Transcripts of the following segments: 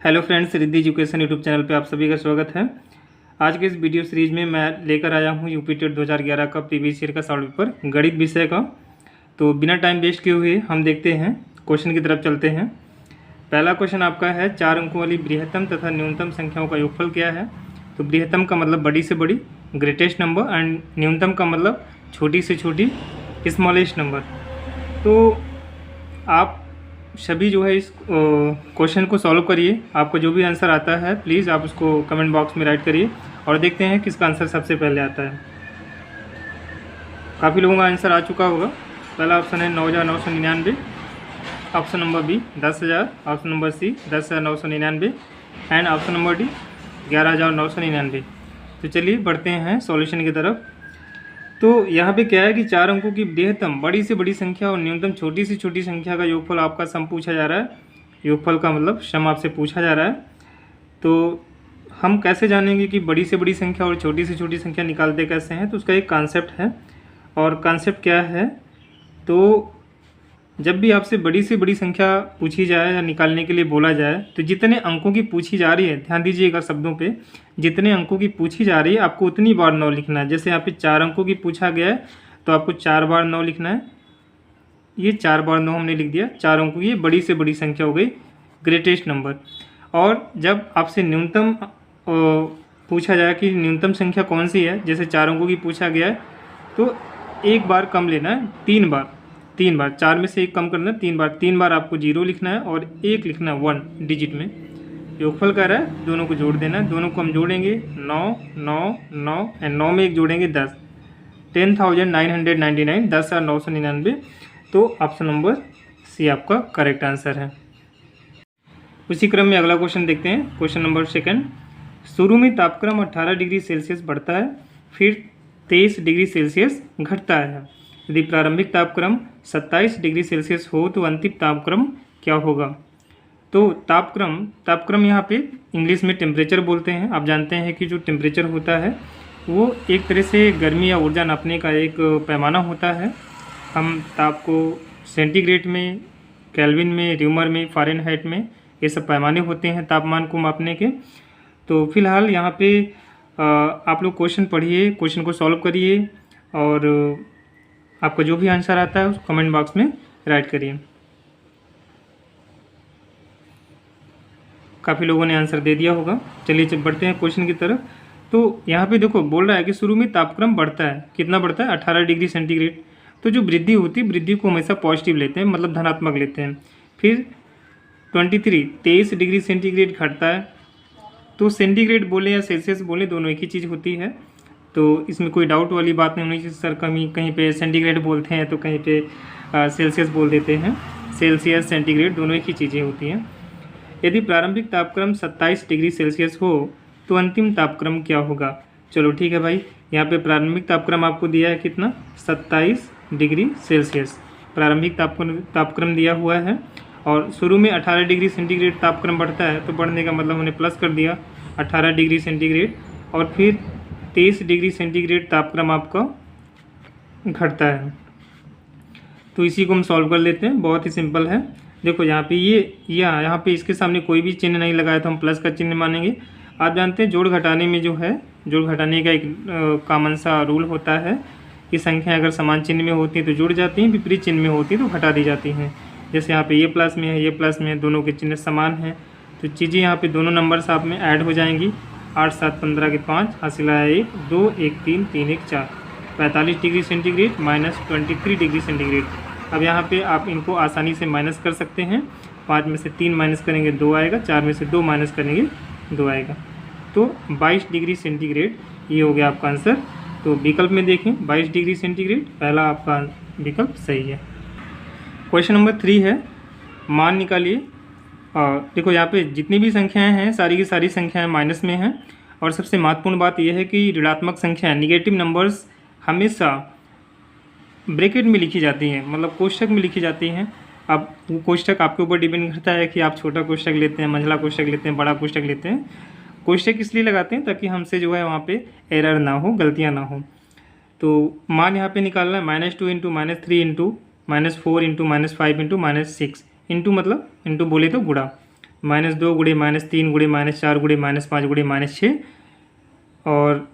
Hello friends, Riddhi education YouTube channel पे आप सभी का स्वागत है। आज के इस वीडियो सीरीज में मैं लेकर आया हूँ यूपी टेट 2011 का प्रीवियस ईयर का सॉल्व पेपर गणित विषय का। तो बिना टाइम वेस्ट किए हुए हम देखते हैं, क्वेश्चन की तरफ चलते हैं। पहला क्वेश्चन आपका है, 4 अंकों वाली बृहत्तम तथा न्यूनतम संख्याओं का योगफल क्या है। तो बृहत्तम का मतलब बड़ी से बड़ी, ग्रेटेस्ट नंबर, एंड न्यूनतम का मतलब छोटी से छोटी, स्मॉलेस्ट नंबर। तो आप सभी जो है इस क्वेश्चन को सॉल्व करिए। आपको जो भी आंसर आता है प्लीज़ आप उसको कमेंट बॉक्स में राइट करिए और देखते हैं किसका आंसर सबसे पहले आता है। काफ़ी लोगों का आंसर आ चुका होगा। पहला ऑप्शन है 9,999, option number B 10,000, option number C 10,999 and option number D 11,999। तो चलिए बढ़ते हैं सॉल्यूशन की तरफ। तो यहाँ पे क्या है कि 4 अंकों की बृहत्तम बड़ी से बड़ी संख्या और न्यूनतम छोटी से छोटी संख्या का योगफल आपका सम पूछा जा रहा है। योगफल का मतलब सम आपसे पूछा जा रहा है। तो हम कैसे जानेंगे कि बड़ी से बड़ी संख्या और छोटी से छोटी संख्या निकालते कैसे हैं। तो उसका एक कॉन्सेप्ट है, और कॉन्सेप्ट क्या है, तो जब भी आपसे बड़ी से बड़ी संख्या पूछी जाए या निकालने के लिए बोला जाए तो जितने अंकों की पूछी जा रही है, ध्यान दीजिएगा शब्दों पे, जितने अंकों की पूछी जा रही है आपको उतनी बार 9 लिखना है। जैसे यहाँ पे 4 अंकों की पूछा गया है तो आपको 4 बार 9 लिखना है। ये 4 बार 9 हमने लिख दिया। 4 अंकों की बड़ी से बड़ी संख्या हो गई, ग्रेटेस्ट नंबर। और जब आपसे न्यूनतम पूछा जाए कि न्यूनतम संख्या कौन सी है, जैसे 4 अंकों की पूछा गया है तो एक बार कम लेना है, 3 बार। 4 में से एक कम करना है, 3 बार आपको 0 लिखना है और 1 लिखना है 1 डिजिट में। योगफल कर रहा है, दोनों को जोड़ देना है। दोनों को हम जोड़ेंगे 9, 9, 9 एंड 9 में एक जोड़ेंगे 10, 10,999, 10,999। तो ऑप्शन नंबर सी आपका करेक्ट आंसर है। उसी क्रम में अगला क्वेश्चन देखते हैं। Question number 2। शुरू में तापक्रम 18 डिग्री सेल्सियस बढ़ता है, फिर 23 डिग्री सेल्सियस घटता है। यदि प्रारंभिक तापक्रम 27 डिग्री सेल्सियस हो तो अंतिम तापक्रम क्या होगा। तो तापक्रम यहाँ पे इंग्लिश में टेम्परेचर बोलते हैं। आप जानते हैं कि जो टेम्परेचर होता है वो एक तरह से गर्मी या ऊर्जा नापने का एक पैमाना होता है। हम ताप को सेंटीग्रेड में, केल्विन में, र्यूमर में, फ़ारेनहाइट में, ये सब पैमाने होते हैं तापमान को मापने के। तो फिलहाल यहाँ पे आप लोग क्वेश्चन पढ़िए, क्वेश्चन को सॉल्व करिए और आपको जो भी आंसर आता है उसको कमेंट बॉक्स में राइट करिए। काफ़ी लोगों ने आंसर दे दिया होगा। चलिए बढ़ते हैं क्वेश्चन की तरफ। तो यहाँ पे देखो बोल रहा है कि शुरू में तापक्रम बढ़ता है, कितना बढ़ता है, 18 डिग्री सेंटीग्रेड। तो जो वृद्धि होती है, वृद्धि को हमेशा पॉजिटिव लेते हैं, मतलब धनात्मक लेते हैं। फिर 23 डिग्री सेंटीग्रेड घटता है। तो सेंटीग्रेड बोले या सेल्सियस बोले, दोनों एक ही चीज़ होती है। तो इसमें कोई डाउट वाली बात नहीं होनी चाहिए सर, कहीं पे सेंटीग्रेड बोलते हैं तो कहीं पे सेल्सियस बोल देते हैं। सेल्सियस, सेंटीग्रेड दोनों एक ही चीज़ें होती हैं। यदि प्रारंभिक तापक्रम 27 डिग्री सेल्सियस हो तो अंतिम तापक्रम क्या होगा। चलो ठीक है भाई, यहाँ पे प्रारंभिक तापक्रम आपको दिया है कितना, 27 डिग्री सेल्सियस प्रारंभिक तापक्रम दिया हुआ है। और शुरू में 18 डिग्री सेंटीग्रेड तापक्रम बढ़ता है, तो बढ़ने का मतलब हमने प्लस कर दिया 18 डिग्री सेंटीग्रेड। और फिर 23 डिग्री सेंटीग्रेड तापक्रम आपका घटता है। तो इसी को हम सॉल्व कर लेते हैं, बहुत ही सिंपल है। देखो यहाँ पे यहाँ पे इसके सामने कोई भी चिन्ह नहीं लगाया तो हम प्लस का चिन्ह मानेंगे। आप जानते हैं जोड़ घटाने में जो है, जोड़ घटाने का एक कॉमन सा रूल होता है कि संख्या अगर समान चिन्ह में होती है तो जुड़ जाती हैं, विपरीत चिन्ह में होती है तो घटा दी जाती हैं। जैसे यहाँ पे ये प्लस में है, ये प्लस में है, दोनों के चिन्ह समान हैं तो चीज़ें यहाँ पे दोनों नंबर्स आप में ऐड हो जाएंगी। 8, 7, 15 के 5, हासिल आया 1, 2, 1, 3, 3, 1, 4, 45 degree centigrade minus 23 degree centigrade. अब यहाँ पे आप इनको आसानी से माइनस कर सकते हैं। 5 में से 3 माइनस करेंगे 2 आएगा, 4 में से 2 माइनस करेंगे 2 आएगा। तो 22 डिग्री सेंटीग्रेड ये हो गया आपका आंसर। तो विकल्प में देखें 22 डिग्री सेंटीग्रेड पहला आपका विकल्प सही है। क्वेश्चन नंबर 3 है, मान निकालिए। देखो यहाँ पे जितनी भी संख्याएं हैं सारी की सारी संख्याएं माइनस में हैं। और सबसे महत्वपूर्ण बात यह है कि ऋणात्मक संख्याएं, निगेटिव नंबर्स हमेशा ब्रैकेट में लिखी जाती हैं, मतलब कोष्ठक में लिखी जाती हैं। अब वो कोष्ठक आपके ऊपर डिपेंड करता है कि आप छोटा कोष्ठक लेते हैं, मंझला कोष्ठक लेते हैं, बड़ा कोष्ठक लेते हैं। कोष्ठक इसलिए लगाते हैं ताकि हमसे जो है वहाँ पे एरर ना हो, गलतियाँ ना हो। तो मान यहाँ पे निकालना है -2 into -3 into -4 into -5 into -6 into मतलब इंटू बोले तो गुणा, -2 गुणे -3 गुणे -4 गुणे -5 गुणे -6। और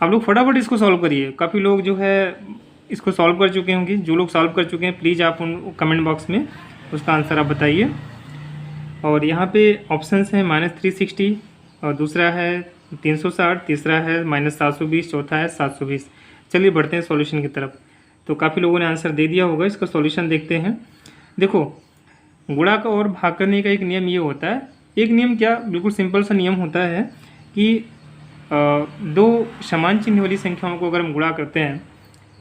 आप लोग फटाफट इसको सॉल्व करिए। काफ़ी लोग जो है इसको सॉल्व कर चुके होंगे। जो लोग सॉल्व कर चुके हैं प्लीज़ आप उन कमेंट बॉक्स में उसका आंसर आप बताइए। और यहाँ पे ऑप्शंस हैं -360 और दूसरा है 360, तीसरा है -720, चौथा है 720। चलिए बढ़ते हैं सॉल्यूशन की तरफ। तो काफ़ी लोगों ने आंसर दे दिया होगा। इसका सॉल्यूशन देखते हैं। देखो, गुणा का और भाग करने का एक नियम ये होता है। एक नियम क्या, बिल्कुल सिंपल सा नियम होता है कि दो समान चिन्ह वाली संख्याओं को अगर हम गुणा करते हैं,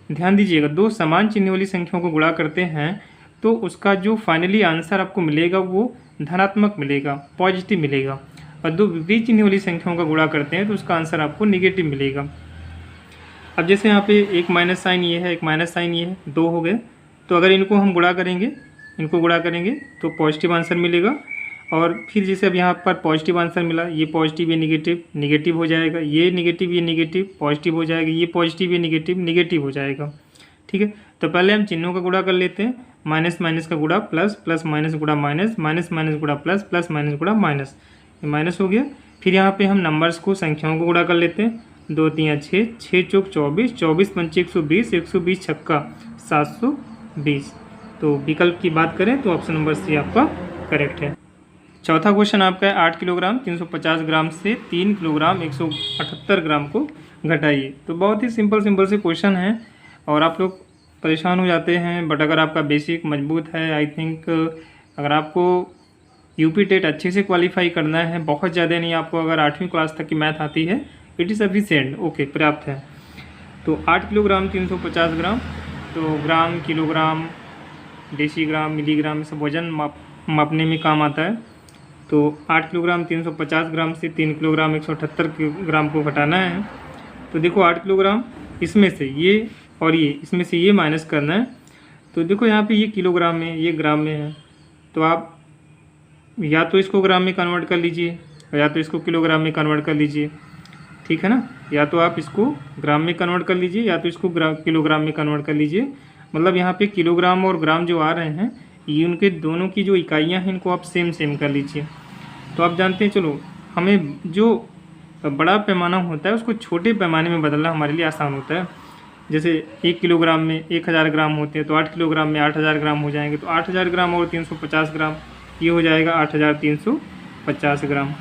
ध्यान दीजिएगा, दो समान चिन्ह वाली संख्याओं को गुणा करते हैं तो उसका जो फाइनली आंसर आपको मिलेगा वो धनात्मक मिलेगा, पॉजिटिव मिलेगा। और दो विपरीत चिन्ह वाली संख्याओं का गुणा करते हैं तो उसका आंसर आपको निगेटिव मिलेगा। अब जैसे यहाँ पे एक माइनस साइन ये है, एक माइनस साइन ये है, दो हो गए। तो अगर इनको हम गुणा करेंगे, इनको गुणा करेंगे तो पॉजिटिव आंसर मिलेगा। और फिर जैसे अब यहाँ पर पॉजिटिव आंसर मिला, ये पॉजिटिव ये निगेटिव, निगेटिव हो जाएगा, ये निगेटिव पॉजिटिव हो जाएगा, ये पॉजिटिव ये निगेटिव, निगेटिव हो जाएगा। ठीक है, तो पहले हम चिन्हों का गुणा कर लेते हैं। माइनस माइनस का गुणा प्लस, प्लस माइनस गुणा माइनस, माइनस माइनस गुणा प्लस, प्लस माइनस गुणा माइनस, ये माइनस हो गया। फिर यहाँ पे हम नंबर्स को, संख्याओं को गुणा कर लेते हैं। 2 3 6, 6 चौक 24, 24 पंचे 120, 120 छक्का 720। तो विकल्प की बात करें तो ऑप्शन नंबर सी आपका करेक्ट है। चौथा क्वेश्चन आपका है 8 किलोग्राम 350 ग्राम से 3 किलोग्राम 178 ग्राम को घटाइए। तो बहुत ही सिंपल से क्वेश्चन है और आप लोग परेशान हो जाते हैं। बट अगर आपका बेसिक मजबूत है, आई थिंक अगर आपको यूपी टेट अच्छे से क्वालिफाई करना है, बहुत ज़्यादा नहीं, आपको अगर 8वीं क्लास तक की मैथ आती है, इट इज़ सफिशिएंट, ओके, पर्याप्त है। तो 8 किलोग्राम 350 ग्राम, तो ग्राम, किलोग्राम, डेसीग्राम, मिलीग्राम, सब वजन मापने में काम आता है। तो 8 किलोग्राम 350 ग्राम से 3 किलोग्राम 178 ग्राम को घटाना है। तो देखो 8 किलोग्राम इसमें से ये और ये, इसमें से ये माइनस करना है। तो देखो यहाँ पे ये किलोग्राम में, ये ग्राम में है। तो आप या तो इसको ग्राम में कन्वर्ट कर लीजिए और या तो इसको किलोग्राम में कन्वर्ट कर लीजिए। ठीक है ना, या तो आप इसको ग्राम में कन्वर्ट कर लीजिए या तो इसको किलोग्राम में कन्वर्ट कर लीजिए। मतलब यहाँ पे किलोग्राम और ग्राम जो आ रहे हैं, ये उनके दोनों की जो इकाइयाँ हैं इनको आप सेम कर लीजिए। तो आप जानते हैं, चलो हमें जो बड़ा पैमाना होता है उसको छोटे पैमाने में बदलना हमारे लिए आसान होता है। जैसे 1 किलोग्राम में 1000 ग्राम होते हैं, तो 8 किलोग्राम में 8000 ग्राम हो जाएंगे। तो 8000 ग्राम और 350 ग्राम, ये हो जाएगा 8350 ग्राम।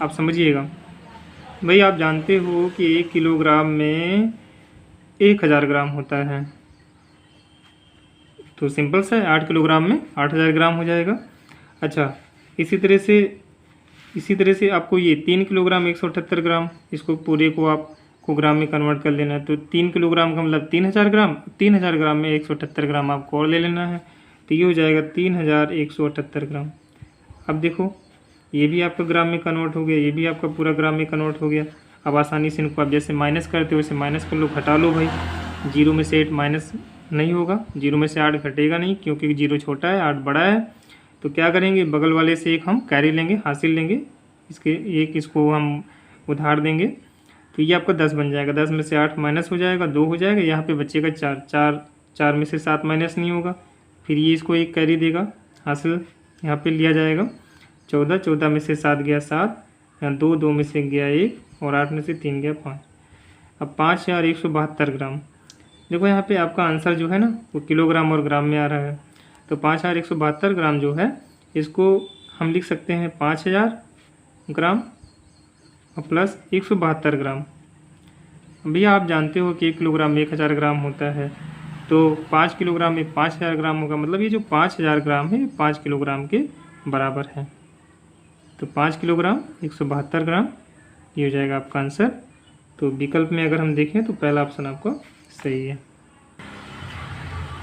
आप समझिएगा भाई, आप जानते हो कि 1 किलोग्राम में 1000 ग्राम होता है। तो सिंपल सा है, 8 किलोग्राम में 8000 ग्राम हो जाएगा। अच्छा, इसी तरह से आपको ये 3 किलोग्राम 178 ग्राम, इसको पूरे को आपको ग्राम में कन्वर्ट कर लेना है। तो 3 किलोग्राम का मतलब 3000 ग्राम, 3000 ग्राम में 178 ग्राम आपको और ले लेना है। तो ये हो जाएगा 3178 ग्राम। अब देखो ये भी आपका ग्राम में कन्वर्ट हो गया, ये भी आपका पूरा ग्राम में कन्वर्ट हो गया। अब आसानी से इनको आप जैसे माइनस करते हो वैसे माइनस कर लो, घटा लो भाई। 0 में से 8 माइनस नहीं होगा, 0 में से 8 घटेगा नहीं क्योंकि 0 छोटा है 8 बड़ा है। तो क्या करेंगे, बगल वाले से एक हम कैरी लेंगे, हासिल लेंगे, इसके एक इसको हम उधार देंगे। तो ये आपका 10 बन जाएगा। 10 में से 8 माइनस हो जाएगा, 2 हो जाएगा, यहाँ पे बचेगा 4 में से 7 माइनस नहीं होगा। फिर ये इसको एक कैरी देगा, हासिल यहाँ पे लिया जाएगा। 14 में से 7 गया 7, यहाँ 2 में से गया 1 और 8 में से 3 गया 5। अब 5172 ग्राम। देखो यहाँ पे आपका आंसर जो है ना वो किलोग्राम और ग्राम में आ रहा है। तो 5172 ग्राम जो है इसको हम लिख सकते हैं 5000 ग्राम और प्लस 172 ग्राम। भैया आप जानते हो कि 1 किलोग्राम में 1000 ग्राम होता है, तो 5 किलोग्राम में 5000 ग्राम होगा। मतलब ये जो 5000 ग्राम है 5 किलोग्राम के बराबर है। तो 5 किलोग्राम 172 ग्राम, ये हो जाएगा आपका आंसर। तो विकल्प में अगर हम देखें तो पहला ऑप्शन आपका सही है।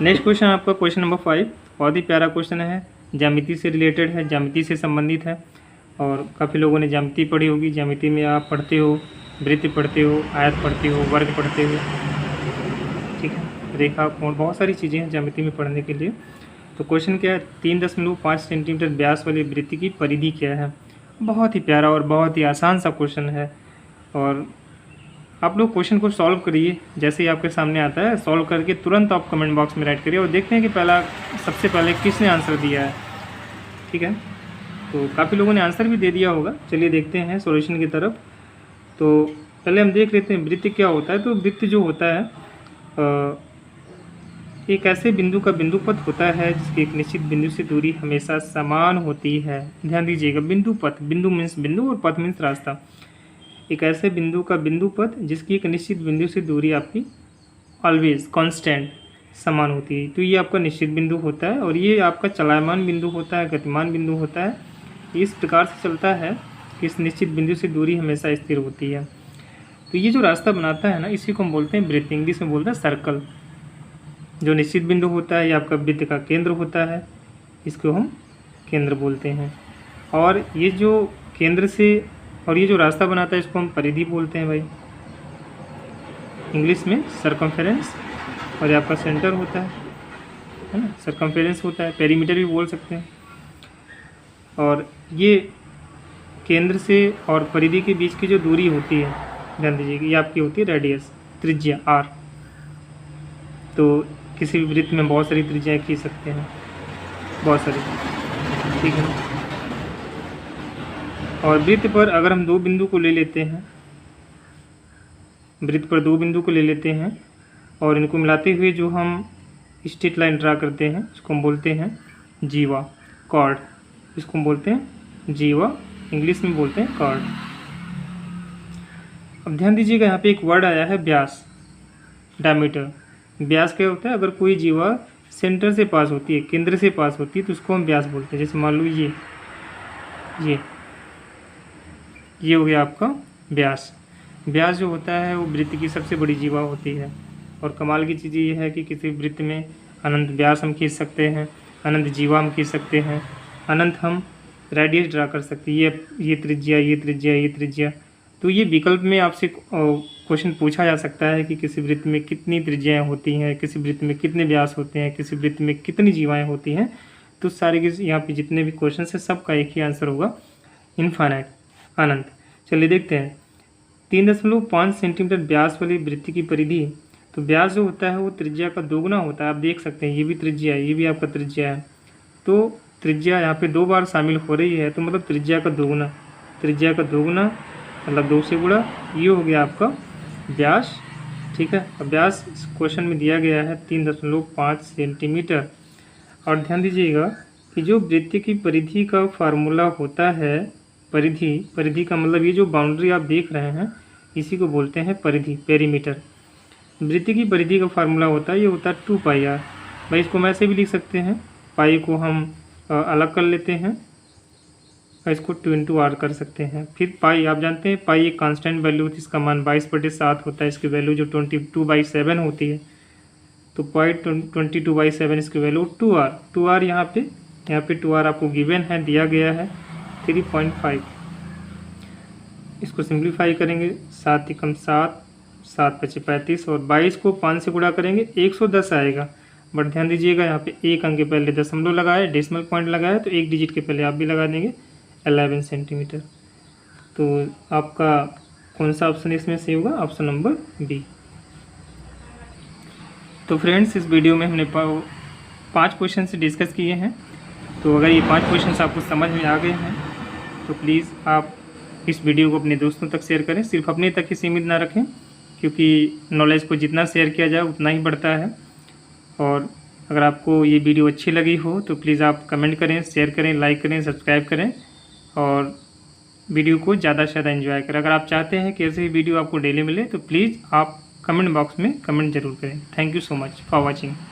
नेक्स्ट क्वेश्चन आपका क्वेश्चन नंबर 5, बहुत ही प्यारा क्वेश्चन है, ज्यामिति से रिलेटेड है, ज्यामिति से संबंधित है। और काफ़ी लोगों ने ज्यामिति पढ़ी होगी। ज्यामिति में आप पढ़ते हो, वृत्त पढ़ते हो, आयत पढ़ते हो, वर्ग पढ़ते हो, ठीक है, रेखा, कोण, बहुत सारी चीज़ें हैं ज्यामिति में पढ़ने के लिए। तो क्वेश्चन क्या है, 3.5 सेंटीमीटर व्यास वाली वृत्त की परिधि क्या है। बहुत ही प्यारा और बहुत ही आसान सा क्वेश्चन है। और आप लोग क्वेश्चन को सॉल्व करिए, जैसे ही आपके सामने आता है सॉल्व करके तुरंत आप कमेंट बॉक्स में राइट करिए और देखते हैं कि सबसे पहले किसने आंसर दिया है। ठीक है, तो काफ़ी लोगों ने आंसर भी दे दिया होगा। चलिए देखते हैं सॉल्यूशन की तरफ। तो पहले हम देख लेते हैं वृत्त क्या होता है। तो वृत्त जो होता है एक ऐसे बिंदु का बिंदु पथ होता है जिसकी एक निश्चित बिंदु से दूरी हमेशा समान होती है। ध्यान दीजिएगा, बिंदु पथ, बिंदु मीन्स बिंदु और पथ मीन्स रास्ता। एक ऐसे बिंदु का बिंदु पथ जिसकी एक निश्चित बिंदु से दूरी आपकी ऑलवेज कांस्टेंट समान होती है। तो ये आपका निश्चित बिंदु होता है और ये आपका चलायमान बिंदु होता है, गतिमान बिंदु होता है। इस प्रकार से चलता है कि इस निश्चित बिंदु से दूरी हमेशा स्थिर होती है। तो ये जो रास्ता बनाता है ना, इसी को हम बोलते हैं वृत्त, इंग्लिश में बोलते हैं सर्कल। जो निश्चित बिंदु होता है ये आपका वृत्त का केंद्र होता है, इसको हम केंद्र बोलते हैं। और ये जो केंद्र से और ये जो रास्ता बनाता है इसको हम परिधि बोलते हैं भाई, इंग्लिश में सर्कमफेरेंस। और ये आपका सेंटर होता है ना, सर्कमफेरेंस होता है, पेरीमीटर भी बोल सकते हैं। और ये केंद्र से और परिधि के बीच की जो दूरी होती है, ध्यान दीजिएगा, ये आपकी होती है रेडियस, त्रिज्या आर। तो किसी भी वृत्त में बहुत सारी त्रिज्याएं खींच सकते हैं, बहुत सारी, ठीक है। और वृत्त पर अगर हम दो बिंदु को ले लेते हैं, वृत्त पर दो बिंदु को ले लेते हैं और इनको मिलाते हुए जो हम स्ट्रेट लाइन ड्रा करते हैं इसको हम बोलते हैं जीवा, कॉर्ड। इसको हम बोलते हैं जीवा, इंग्लिश में बोलते हैं कॉर्ड। अब ध्यान दीजिएगा, यहाँ पे एक वर्ड आया है व्यास, डायमीटर। व्यास क्या होता है? अगर कोई जीवा सेंटर से पास होती है, केंद्र से पास होती है, तो उसको हम व्यास बोलते हैं। जैसे मान लो ये हो गया आपका व्यास। व्यास जो होता है वो वृत्त की सबसे बड़ी जीवा होती है। और कमाल की चीज़ ये है कि किसी वृत्त में अनंत व्यास हम खींच सकते हैं, अनंत जीवा हम खींच सकते हैं, अनंत हम रेडियस ड्रा कर सकते हैं। ये त्रिज्या, ये त्रिज्या, ये त्रिज्या। तो ये विकल्प में आपसे क्वेश्चन पूछा जा सकता है कि किसी वृत्त में कितनी त्रिज्याएँ होती हैं, किसी वृत्त में कितने व्यास होते हैं, किसी वृत्त में कितनी जीवाएँ होती हैं। तो सारे के यहाँ पे जितने भी क्वेश्चन हैं सबका एक ही आंसर होगा, इनफाइनाइट, अनंत। चलिए देखते हैं, 3.5 सेंटीमीटर व्यास वाली वृत्त की परिधि। तो व्यास जो होता है वो त्रिज्या का दोगुना होता है। आप देख सकते हैं ये भी त्रिज्या है, ये भी आपका त्रिज्या है। तो त्रिज्या यहाँ पे 2 बार शामिल हो रही है, तो मतलब त्रिज्या का दोगुना, त्रिज्या का दोगुना मतलब 2 से गुणा, ये हो गया आपका व्यास, ठीक है। अब व्यास क्वेश्चन में दिया गया है 3.5 सेंटीमीटर। और ध्यान दीजिएगा कि जो वृत्त की परिधि का फार्मूला होता है, परिधि का मतलब ये जो बाउंड्री आप देख रहे हैं इसी को बोलते हैं परिधि, पेरीमीटर। वृत्त की परिधि का फार्मूला होता है, ये होता है 2πr। भाई इसको हम ऐसे भी लिख सकते हैं, पाई को हम अलग कर लेते हैं और इसको 2 × r कर सकते हैं। फिर पाई, आप जानते हैं पाई एक कांस्टेंट वैल्यू थी, इसका मान 22/7 होता है। इसकी वैल्यू जो 22/7 होती है, तो पाई 22/7 इसकी वैल्यू 2r। यहाँ पे 2r आपको गिवन है, दिया गया है 3.5। इसको सिंप्लीफाई करेंगे, 7 × 7, 7 × 5 = 35 और 22 को 5 से गुणा करेंगे 110 आएगा। बट ध्यान दीजिएगा यहाँ पे एक अंक के पहले दशमलव लगाया, डेसिमल पॉइंट लगाया, तो एक डिजिट के पहले आप भी लगा देंगे 11 सेंटीमीटर। तो आपका कौन सा ऑप्शन इसमें से होगा? Option number B. तो फ्रेंड्स, इस वीडियो में हमने 5 क्वेश्चन से डिस्कस किए हैं। तो अगर ये 5 क्वेश्चन आपको समझ में आ गए हैं तो प्लीज़ आप इस वीडियो को अपने दोस्तों तक शेयर करें। सिर्फ अपने तक ही सीमित ना रखें, क्योंकि नॉलेज को जितना शेयर किया जाए उतना ही बढ़ता है। और अगर आपको ये वीडियो अच्छी लगी हो तो प्लीज़ आप कमेंट करें, शेयर करें, लाइक करें, सब्सक्राइब करें और वीडियो को ज़्यादा से ज़्यादा एंजॉय करें। अगर आप चाहते हैं कि ऐसे ही वीडियो आपको डेली मिले तो प्लीज़ आप कमेंट बॉक्स में कमेंट ज़रूर करें। Thank you so much for watching.